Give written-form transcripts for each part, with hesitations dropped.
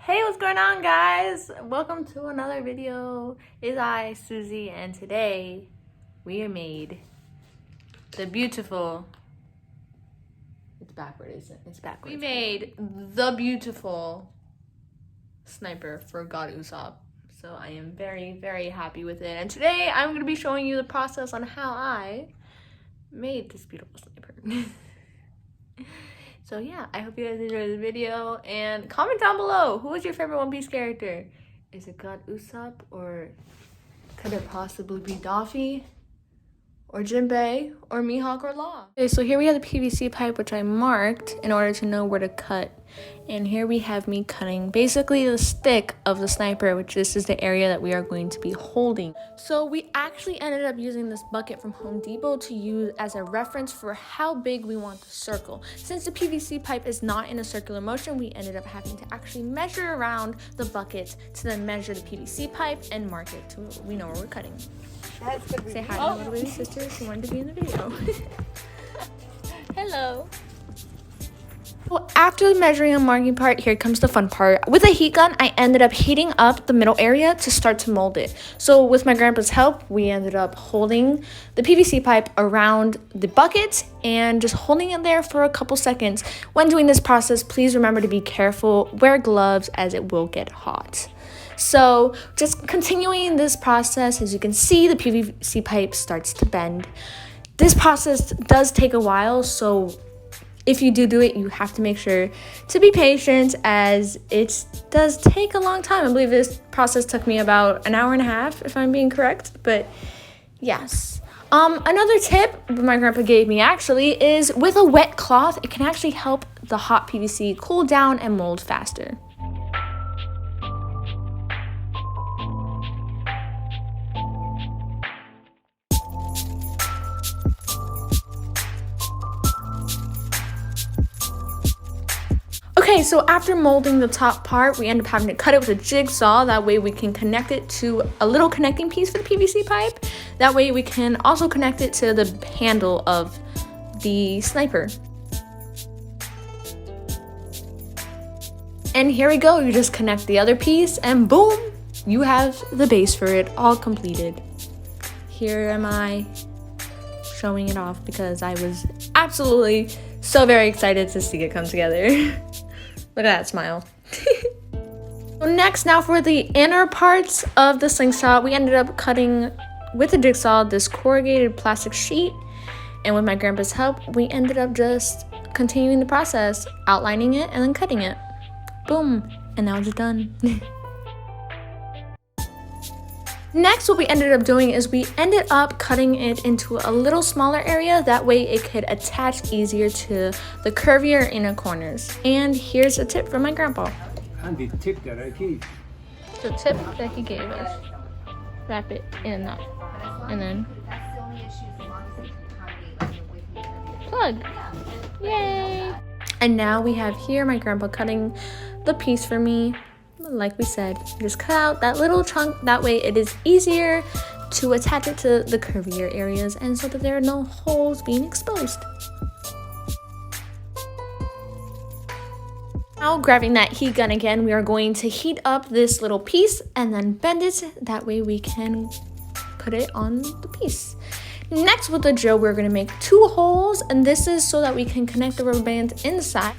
Hey, what's going on, guys? Welcome to another video. It's I, Susie, and today we have made the beautiful, it's backward, isn't it? It's backwards. We made the beautiful sniper for God Ussop. So I am very, very happy with it. And today I'm going to be showing you the process on how I made this beautiful sniper. So yeah, I hope you guys enjoyed the video, and comment down below, who is your favorite One Piece character? Is it God Ussop, or could it possibly be Daffy, or Jinbei, or Mihawk, or Law? Okay, so here we have the PVC pipe, which I marked in order to know where to cut. And here we have me cutting basically the stick of the sniper, which this is the area that we are going to be holding. So we actually ended up using this bucket from Home Depot to use as a reference for how big we want the circle. Since the PVC pipe is not in a circular motion, we ended up having to actually measure around the bucket to then measure the PVC pipe and mark it so we know where we're cutting. Say hi to my little baby sister. She wanted to be in the video. Hello. Well, after the measuring and marking part, here comes the fun part. With a heat gun, I ended up heating up the middle area to start to mold it. So with my grandpa's help, we ended up holding the PVC pipe around the bucket and just holding it there for a couple seconds. When doing this process, please remember to be careful, wear gloves as it will get hot. So just continuing this process, as you can see, the PVC pipe starts to bend. This process does take a while, so if you do it, you have to make sure to be patient, as it does take a long time. I believe this process took me about an hour and a half, if I'm being correct, but yes. Another tip my grandpa gave me actually is with a wet cloth, it can actually help the hot PVC cool down and mold faster. Okay, so after molding the top part, we end up having to cut it with a jigsaw. That way we can connect it to a little connecting piece for the PVC pipe. That way we can also connect it to the handle of the sniper. And here we go, you just connect the other piece and boom, you have the base for it all completed. Here am I showing it off because I was absolutely so very excited to see it come together. Look at that smile. Next, now for the inner parts of the slingshot, we ended up cutting with a jigsaw this corrugated plastic sheet, and with my grandpa's help, we ended up just continuing the process, outlining it and then cutting it. Boom, and now it's done. Next, what we ended up doing is we ended up cutting it into a little smaller area. That way it could attach easier to the curvier inner corners. And here's a tip from my grandpa. And the tip that I gave. The tip that he gave us. Wrap it in a knot. And then plug. Yay! And now we have here my grandpa cutting the piece for me. Like we said, just cut out that little chunk, that way it is easier to attach it to the curvier areas and so that there are no holes being exposed. Now, grabbing that heat gun again, we are going to heat up this little piece and then bend it, that way we can put it on the piece. Next, with the drill, we're going to make 2 holes, and this is so that we can connect the rubber band inside.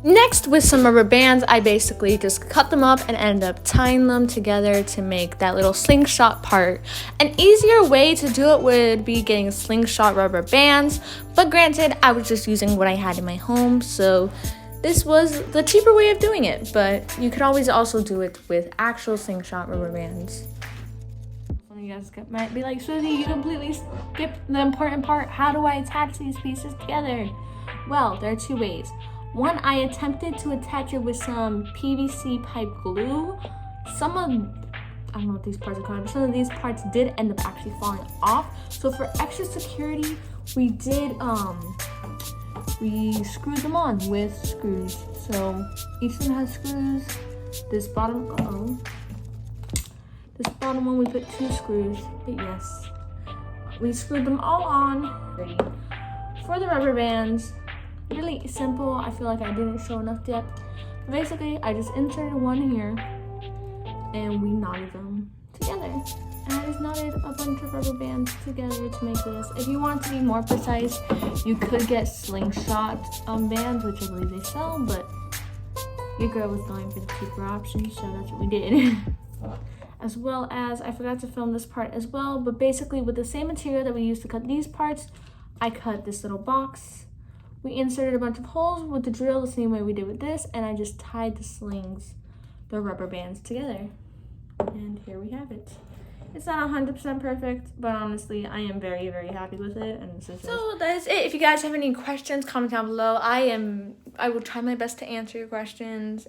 Next, with some rubber bands, I basically just cut them up and ended up tying them together to make that little slingshot part. An easier way to do it would be getting slingshot rubber bands, but granted, I was just using what I had in my home, so this was the cheaper way of doing it, but you could always also do it with actual slingshot rubber bands. Some of you guys might be like, Susie, you completely skipped the important part. How do I attach these pieces together? Well, there are 2 ways. One, I attempted to attach it with some PVC pipe glue. I don't know what these parts are called, but some of these parts did end up actually falling off. So for extra security, we screwed them on with screws. So each one has screws. This bottom one we put 2 screws, but yes. We screwed them all on. For the rubber bands, really simple. I feel like I didn't show enough depth. Basically, I just inserted one here and we knotted them together. And I just knotted a bunch of rubber bands together to make this. If you want to be more precise, you could get slingshot bands, which I believe they sell, but your girl was going for the cheaper option, so that's what we did. As well as, I forgot to film this part as well, but basically with the same material that we used to cut these parts, I cut this little box. We inserted a bunch of holes with the drill the same way we did with this, and I just tied the slings, the rubber bands together. And here we have it. It's not 100% perfect, but honestly, I am very, very happy with it. And this is so that's it. If you guys have any questions, comment down below. I will try my best to answer your questions.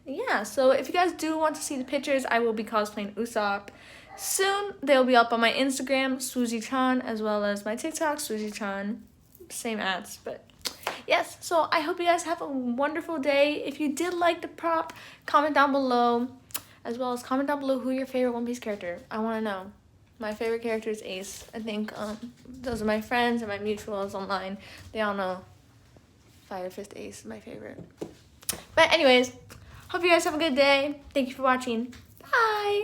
Yeah, so if you guys do want to see the pictures, I will be cosplaying Ussop soon. They'll be up on my Instagram, Suzy-chan, as well as my TikTok, Suzy-chan. Same ads, but yes. So I hope you guys have a wonderful day. If you did like the prop, comment down below, as well as comment down below who your favorite One Piece character. I want to know. My favorite character is Ace. I think those are my friends and my mutuals online. They all know Fire Fist Ace is my favorite. But anyways, hope you guys have a good day. Thank you for watching. Bye!